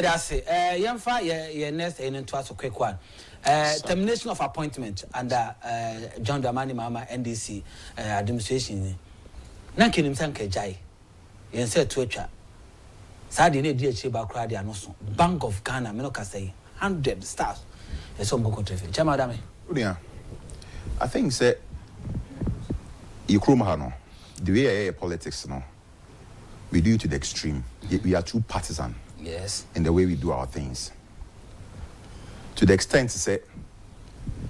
That's it. Yamfa, your next and into us a quick one. Termination of appointment under John Dramani Mama NDC administration. Nankin himself Kajai. Yen said to a chat. Sadi ne dear Chiba Cradi and also Bank of Ghana, Menoka say 100 stars. It's all Moko Traffic. Chamadame. I think, say, you Krumahano, the way politics, no, we do it to the extreme. We are too partisan. Yes. In the way we do our things. To the extent to say,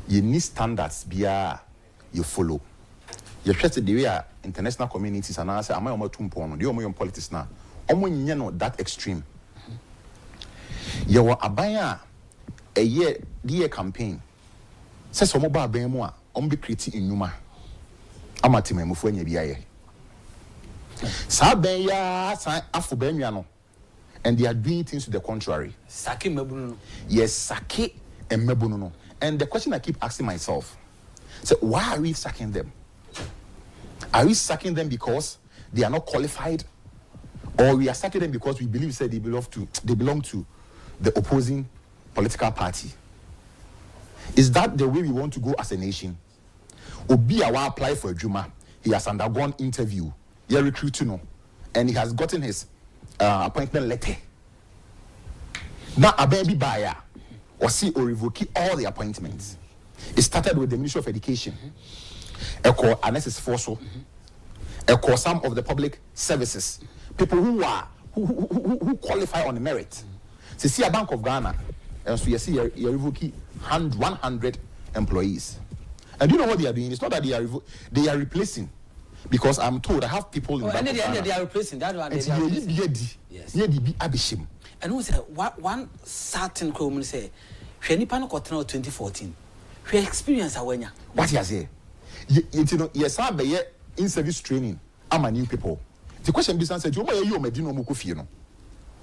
you need standards you follow. You trust the way international communities and I say, am I on my tumpono? Do you on politics now? Am that extreme? You were a year campaign. Says some mobile bemo be creating in Numa. Amatime mufwenye biaye. Sabeya sa afubemiano. And they are doing things to the contrary. Saki mebuno. Yes, saki and mebuno. And the question I keep asking myself, so why are we sacking them? Are we sacking them because they are not qualified? Or we are sacking them because we believe they belong to the opposing political party? Is that the way we want to go as a nation? Obi awa apply for a Juma. He has undergone interview. He recruiting, and he has gotten his appointment letter. Now a baby buyer or see or revoke all the appointments. It started with the Ministry of Education. Echo Anessis Forso. Echo some of the public services. People who qualify on the merit. So see a Bank of Ghana, and so you see you revoke 100 employees. And you know what they are doing? It's not that they are replacing. Because I'm told I have people in Bank of Ghana. They are replacing that one. Yes. And who said one certain criminal say, "She pano kotrena 2014. She experience awenya." What you say? You know, yes, I be in service training. I'm a new people. The question is answered. You medino mukufie no.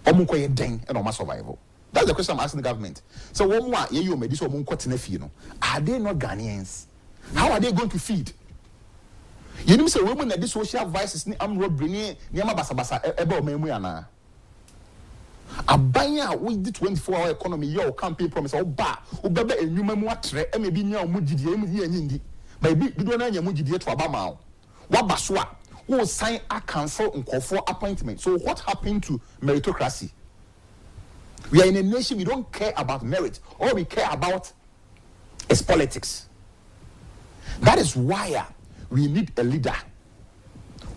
Omunko ye den and oma survival. That's the question I'm asking the government. So one more you mediso omunko tenefie no. Are they not Ghanaians? How are they going to feed? You know, say women that this social vices ni am robbery ni ama basa ebe o memu yana. Abanya we the 24-hour economy your campaign promise oba obebe enwuma mu atre e me bi nya omu gidie mu ye nyindi. Ba bi do na nya mu gidie to aba ma. Wa baso a wo sign a cancel nkofo appointment. So what happened to meritocracy? We are in a nation we don't care about merit. All we care about is politics. That is why we need a leader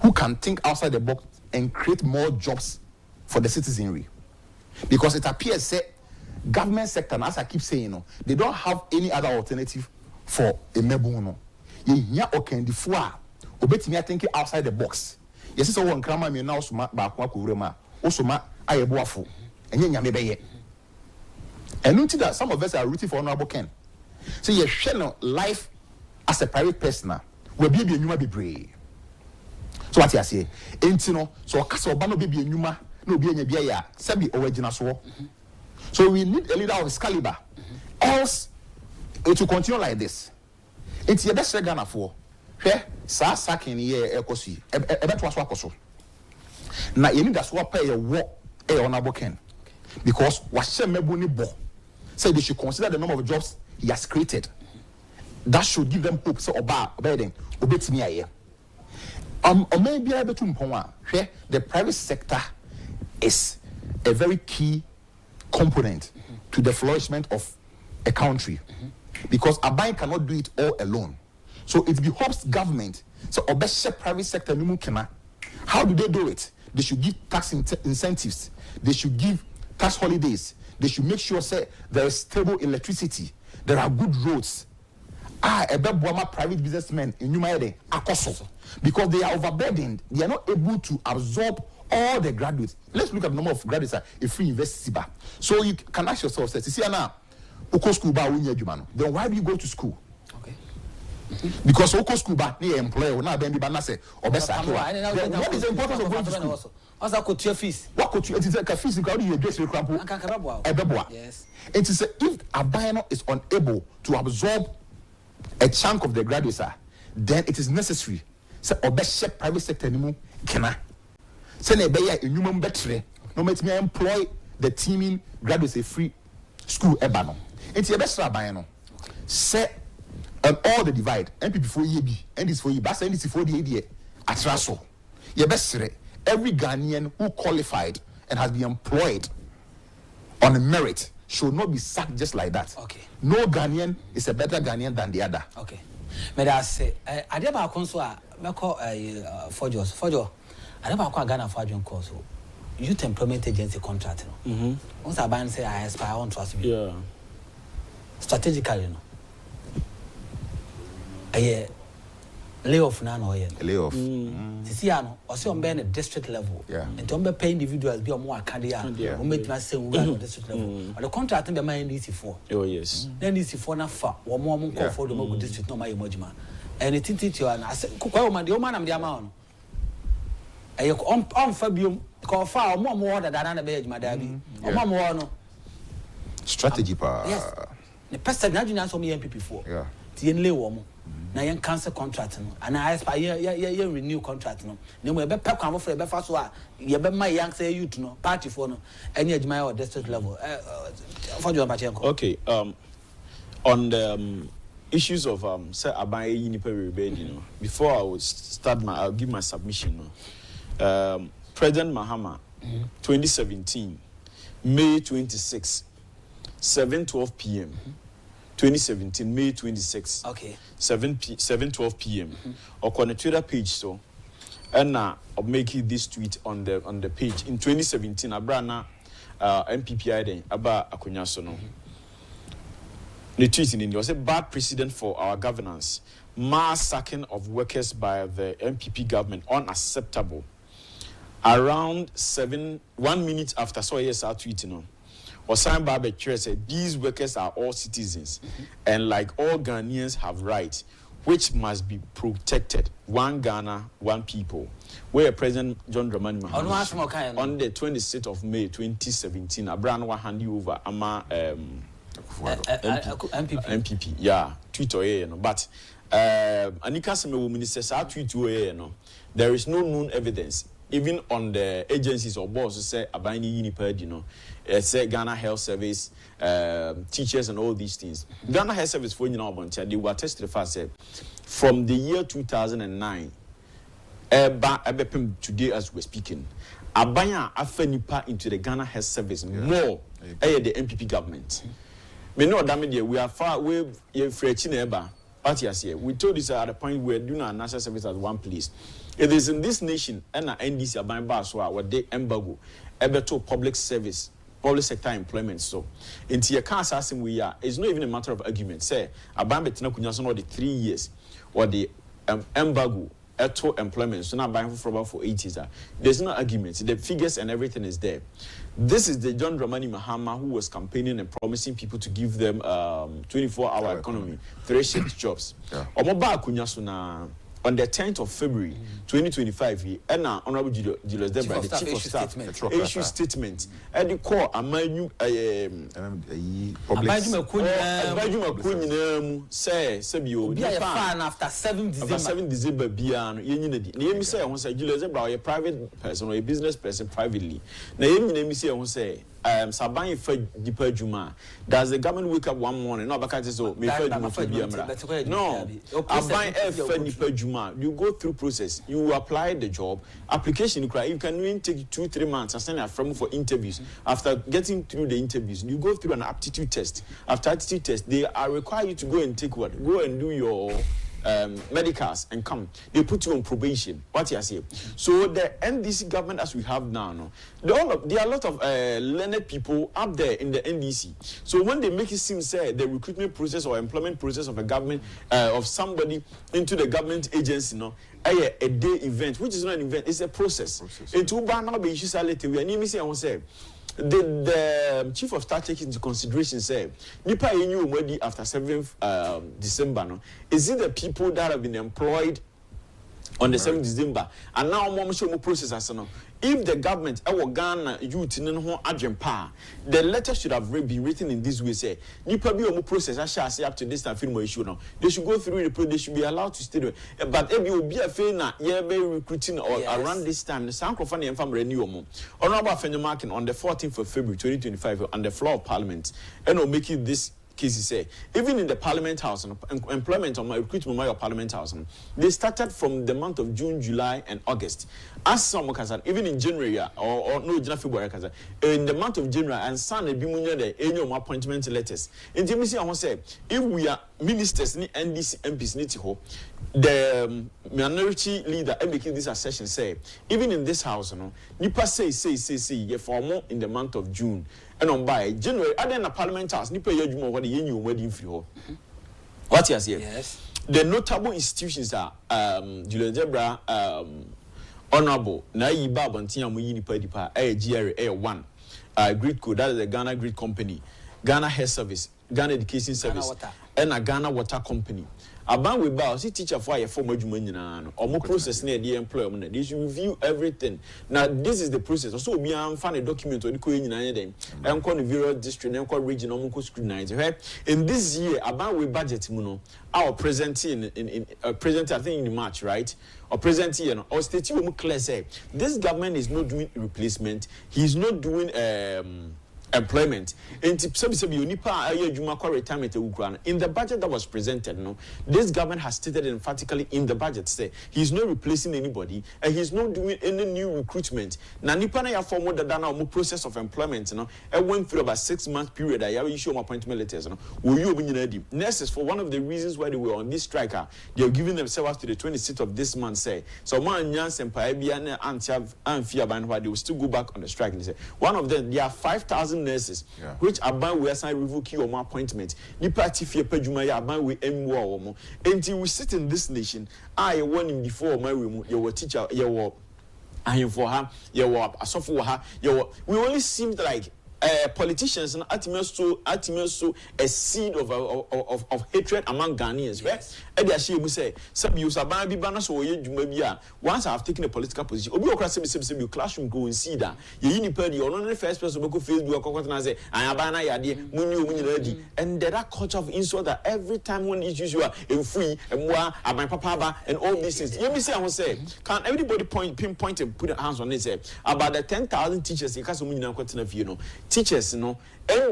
who can think outside the box and create more jobs for the citizenry. Because it appears that government sector, as I keep saying, they don't have any other alternative for a mebuno. You okay the four obetimi thinking outside the box. Yes, so one krama me now suma ba kwa kurema. Osuma ayeboafo. Enye nyame beye. And notice that some of us are rooting for Honorable Ken. So you share life as a private person. We be enuma bebre. So what you say? Entino so kasa oba no be enuma no be enya bia ya sabi original so. So we need a leader of his caliber. Else it will continue like this. It's your best Ghana for. Hwe sa sakin ye ekosi. Ebeto aso akoso. Na you need that so pay your work Honorable Ken. Because washe mebu ni bo. Say they should consider the number of jobs he has created. That should give them hope. So the private sector is a very key component to the flourishment of a country, because a bank cannot do it all alone. So it behoves government. So private sector. How do they do it? They should give tax incentives. They should give tax holidays. They should make sure there is stable electricity. There are good roads. Private businessmen in Numayede akoso, because they are overburdened. They are not able to absorb all the graduates. Let's look at the number of graduates at a free university. So you can ask yourself, school then why do you go to school? Okay. Because school employer now then what is the importance of going to school? Also could your fees. What could you fees you address your crampo? Yes. It is if a buyer is unable to absorb a chunk of the graduates, then it is necessary. So, private sector anymore. Can I? Say, a human better. No, let me employ the teaming graduates a free school ebano. It's your best rabbi. Say all the divide. MPP for EB, NDC for EB, that's NDC for the ADA. At Rasso. Your best every Ghanaian who qualified and has been employed on a merit should not be sacked just like that. Okay. No Ghanaian is a better Ghanaian than the other. Okay. May I say, I never console Fojo. I never call Ghana for John Corso. Youth Employment Agency contract. Once I ban say I aspire on trust me. Yeah. Strategically, you know. Layoff now or yen. Layoff. See, I know, or see on being a district level. Yeah. And don't be pay individuals be more candiate. Yeah. Or make me say we are on district level. But the contract be my NDC for. Oh yes. NDC for na fa. Or more call for the more district no my emojima. And it teach you and I say, "Kuko man, the man am the amount." I on Fabium call far more than I be my daddy. Or more no. Strategy pa. Yes. The person na junior so me MPP for. Yeah. The enle wo na yen cancel contract no and I aspire yen renew contract no na mo e be pek kwamfo e be fa so a ye be my young say youth no party for no any adjuma or district level for you Agyapong. Okay, on the issues of say aban yinipa rebellion, you know, before I would start I'll give my submission, President Mahama 2017 May 26 7:12 p.m. 2017 May 26. Okay. 7:12 p.m. On the Twitter page, so and now I'll make this tweet on the page in 2017. Abrana MPPI then about Akunyaso no. The tweet in India was a bad precedent for our governance. Mass sacking of workers by the MPP government unacceptable. Around 1 minute after, so yes, I tweet no. Or signed by the church said these workers are all citizens and like all Ghanaians have rights which must be protected. One Ghana, one people. Where President John Dramani Mahama on the 26th of May 2017, Abraham will hand you over Ama MPP. Yeah, tweet or no. But Anika Semewo minister sa tweet no. There is no known evidence. Even on the agencies or boards who say Abani Uniped, you know, say Ghana Health Service, teachers and all these things. Ghana Health Service for you know, they were testified say from the year 2009, today as we're speaking, Abaya afenipa into the Ghana Health Service more the MPP government. Me know damage we are far away from eba. We told this at the point where doing our national service at one place. It is in this nation and NDC are buying bars what they embargo ever to public service, public sector employment. So into your can't ask him we are. It's not even a matter of argument. Say a ban betina kunyason or the 3 years or the embargo to employment. So now buying for 8 years. There's no argument. The figures and everything is there. This is the John Dramani Mahama who was campaigning and promising people to give them 24-hour economy, 3-shift jobs. Omoba kunyasona on the 10th of February 2025, and now Honorable Julius Debra, the Chief of Staff, issue statement, and the core Amanu say Sabio, be a fan after 7 December, beyond Yenny say, I want to say Julius Debra, a private person or a business person privately. Now, you say, I want to say, Sabani for Deeper Juma. Does the government wake up one morning? No, because so no, I buy for Deeper Juma. You go through process. You apply the job application. You can even take 2-3 months and send a firm for interviews. After getting through the interviews, you go through an aptitude test. After aptitude test, they are required you to go and take what? Go and do your medicals and come. They put you on probation. What you say? So the NDC government as we have now, there are a lot of learned people up there in the NDC. So when they make it seem say the recruitment process or employment process of a government of somebody into the government agency, a day event, which is not an event, it's a process. Into now be issues later. We are say I want say. The chief of staff taking into consideration say nipa yenyu omadi after 7th December no is it the people that have been employed on the 7th December. And now mom show more process as no. If the government Ghana youth in ho Agyapong, the letter should have been written in this way. Say, nipa bi omo process I shall say up to this time film issue now. They should go through the they should be allowed to stay there. But if you be a fair na ye be recruiting or around this time, the Sankrofani and family renew omo. Honorable Fenyamarkin on the 14th of February 2025 on the floor of Parliament, and will make it this. Cases say, even in the Parliament House and employment on my recruitment of Parliament House, they started from the month of June, July, and August. As some can even in January or no February, in the month of January, and San Bimunya the annual appointment letters. In Timothy, I want to say, if we are ministers, NDC MPs, the minority leader making this assertion say, even in this house, Nipa say, ye for more in the month of June. And on by January, I then a Parliament House, Nipa Yajumo, what the Yen wedding free. What you say? Yes. The notable institutions are Julian Zebra, Honorable, Nai Babantia Muyini Pedipa, GRA1, Gridco, that is the Ghana Grid Company, Ghana Health Service, Ghana Education Service, and a Ghana Water Company. About we bow, see teacher for a former Juman, or more process near the employment. They should review everything. Now, this is the process. So, we are find a document on the Queen in any I'm called the Vero District, I'm called regional scrutinize. In this year, about we budget, our present present, I think in March, right? Or present year, or state you clear say this government is not doing replacement, he's not doing employment. In the budget that was presented, this government has stated emphatically in the budget, say he's not replacing anybody and he's not doing any new recruitment. Now, Nipana ya form that done our process of employment, I went through about 6 month period. I issue my appointment letters. Will you be ready? Nurses, for one of the reasons why they were on this strike, they are giving themselves to the 26th of this month. Say so, man, Yans and Paibian and Fiaban, why they will still go back on the strike. And they say one of them, there are 5,000 nurses, which are bound with assign revoke your appointment. The party fear Pejumaya bound with M. Until we sit in this nation, I warned before my room, your teacher, your I am for her, your a software, your we only seemed like politicians and ultimately a seed of hatred among Ghanaians. Yes. And they will say, some use a baby banners or you once I have taken a political position, or you classroom go and see that. You need to you're not the first person who feels you are say, I am banana yadi, and there are culture of insult that every time one issues you are in free and moi and my papa and all these things. You say, I will say, can everybody pinpoint and put their hands on it? Say about the 10,000 teachers in Castle, you know. Teachers,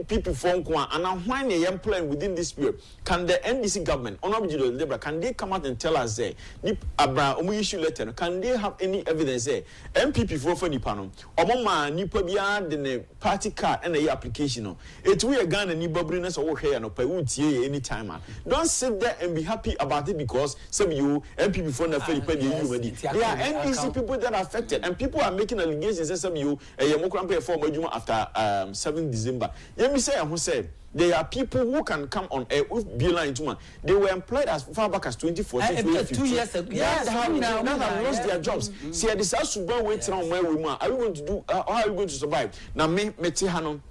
people from Kwan, and when they employ within this period, can the NDC government, Honorable can they come out and tell us, issue letter, can they have any evidence, MPP for Nipano, or Mama Nipabia, the party card and the application? It's we are Ghana and Nibabriness or here and Pay any time. Don't sit there and be happy about it because some of you MPP for the they are NDC people that are affected, and people are making allegations that some of you a Yamokrampe for after 7th December. Let me say, who said there are people who can come on air with Bila into one. They were employed as far back as 2014. 2 years ago. Yes, now have lost their jobs. See, this has to be waiting on where we are. Are we going to do? How are we going to survive? Now, me Hanon.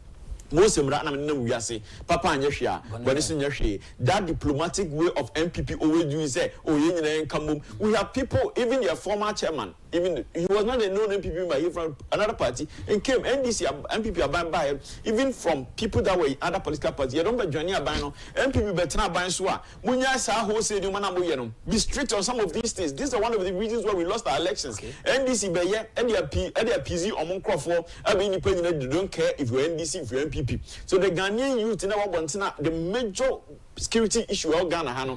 Most of them say, Papa and Yashia, but it's in Yashi. That diplomatic way of MPP always doing say, oh, you come. We have people, even your former chairman, even he was not a known MPP, but he from another party, and came NDC MPP are by even from people that were in other political parties. You don't be joining a bino, MPP better buy Swa. Munya sa who say you man be strict on some of these things. These are one of the reasons why we lost our elections. NDC be yeah, NDP or Moncroft, I mean, they don't care if you're NDC, if you're MPP. So the Ghanaian youth in our Bontina, the major security issue of Ghana,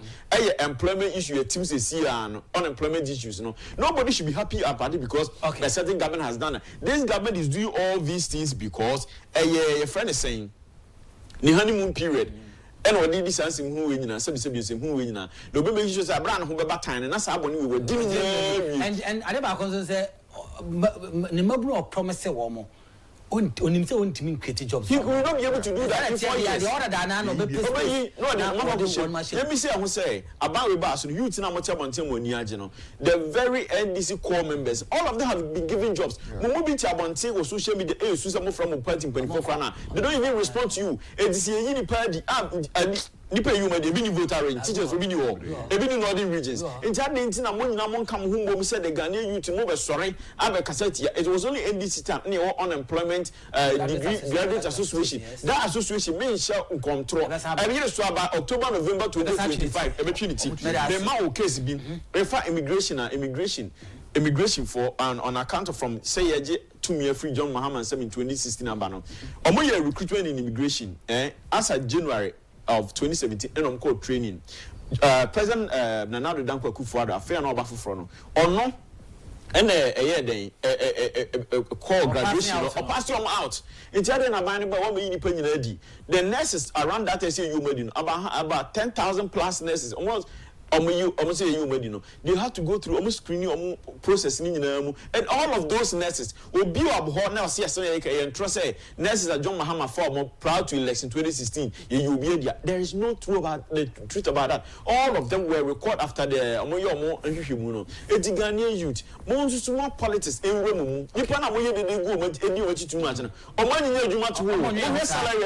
employment issue, teams see unemployment issues. Nobody should be happy about it because a certain government has done it. This government is doing all these things because a friend is saying the honeymoon period. And what did this answer who in a subscription who in a no baby issues are brand who about time and that's how we were doing and I never concern say Nimabro promise a woman. On create jobs. He will not be able to do that in 4 years. Let me say, I will say about the youth in Amocha, the very NDC core members, all of them have been given jobs. Moving to Abonte or social media, Susan from a party, they don't even respond to you. NDC party nipa you ma de bi ni voter rate teachers obi ni wo e bi ni northern regions nti ade nti na mo nyina mo nka mo hu mo say the Ghanaian youth mo be sore abe kasati it was only NDC time na unemployment degree graduate association that association mean share control and here so about October November 2025 e be trinity the ma o case bi refer immigration for on account of from say yeje to free John Mahama in 2016 abano omo ye recruitment in immigration as of January of 2017 and called training President Nana Dankwa akufo-addo affair na obafoforo no ono and call graduation or pass them out. In China, na man about 1 million penny. The nurses around that say you made about 10,000 plus nurses almost. Almost say you medino. They have to go through almost screening, processing, and all of those nurses will be up hot now. See, and trust say nurses are John Mahama for proud to election 2016. You be there. There is no truth about that. All of them were recorded after the Omoyomo and Humuno. It's Ghanaian youth. Most more politics in Remu. You plan to go and do too much. Or money you do much. Salary,